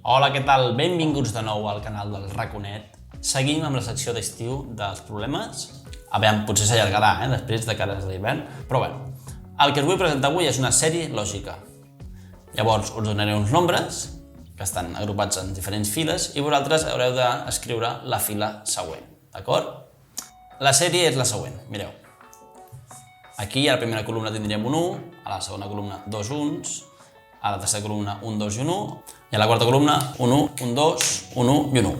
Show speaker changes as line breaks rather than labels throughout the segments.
Hola, què tal? Benvinguts de nou al canal del Raconet. Seguim amb la secció d'estiu dels problemes. Aviam, potser s'allargarà, després de cares de l'hivern, però bé. El que us vull presentar avui és una sèrie lògica. Llavors, us donaré uns nombres que estan agrupats en diferents files i vosaltres haureu d'escriure la fila següent, d'acord? La sèrie és la següent, mireu. Aquí a la primera columna tindríem un 1, a la segona columna dos uns, a la tercera columna un 2 i un 1, i a la quarta columna un 1, un 2, un 1 i un 1.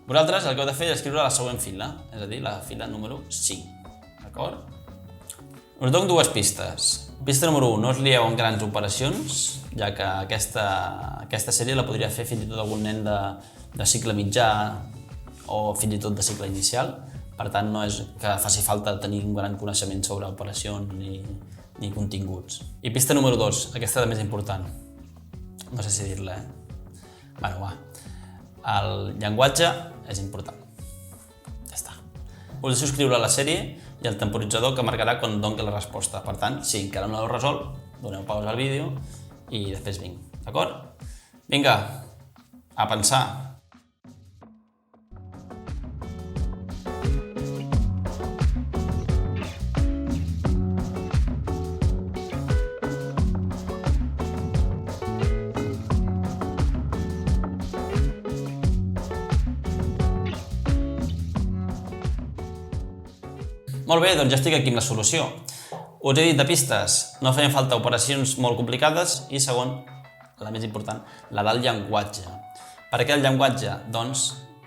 Vosaltres el que heu de fer és escriure la següent fila, és a dir, la fila número 5, d'acord? Us dono dues pistes. Pista número 1, no us lieu en grans operacions, ja que aquesta sèrie la podria fer fins i tot algun nen de cicle mitjà o fins i tot de cicle inicial. Per tant, no és que faci falta tenir un gran coneixement sobre operacions ni continguts. I pista número 2, aquesta és la més important. No sé si dir-la, Bueno, va. El llenguatge és important. Ja està. Us deixo escriure la sèrie i el temporitzador que marcarà quan doni la resposta. Per tant, si encara no l'heu resolt, doneu pausa al vídeo i després vinc. D'acord? Vinga, a pensar. Molt bé, doncs ja estic aquí amb la solució. Us he dit de pistes, no feien falta operacions molt complicades i segon, la més important, la del llenguatge. Per què el llenguatge? Doncs,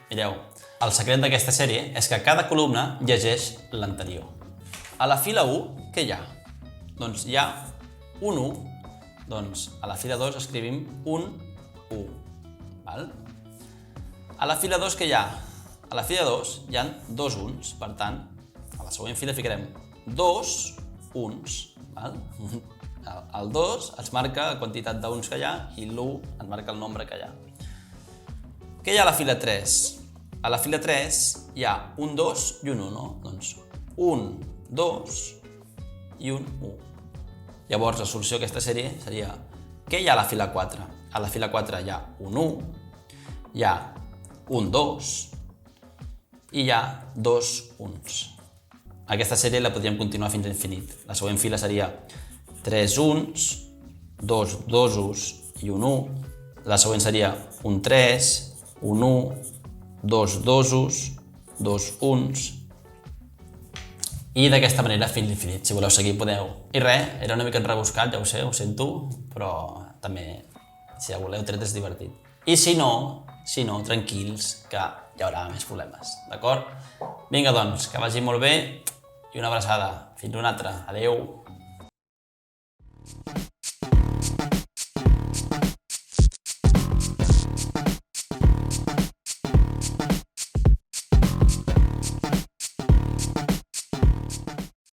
mireu, el secret d'aquesta sèrie és que cada columna llegeix l'anterior. A la fila 1, què hi ha? Doncs hi ha un 1, doncs a la fila 2 escrivim un 1. Val? A la fila 2 què hi ha? A la fila 2 hi ha dos uns, per tant, a la següent fila ficarem dos uns. Val? El 2 ens marca la quantitat d'uns que hi ha i l'1 ens marca el nombre que hi ha. Què hi ha a la fila 3? A la fila 3 hi ha un 2 i un 1, no? Doncs un, 2 i un 1. Llavors la solució a aquesta sèrie seria què hi ha a la fila 4? A la fila 4 hi ha un 1, hi ha un 2 i hi ha dos uns. Aquesta sèrie la podríem continuar fins a infinit. La següent fila seria 3 uns, 2 dosos i un 1. La següent seria un 3, un 1, 2 dosos, 2 uns. I d'aquesta manera fins a l'infinit. Si voleu seguir podeu. I res, era una mica rebuscat, ja ho sé, ho sento, però també, si ja voleu tret és divertit. I si no, tranquils, que hi haurà més problemes, d'acord? Vinga, doncs, que vagi molt bé i una abraçada. Fins una altra. Adeu.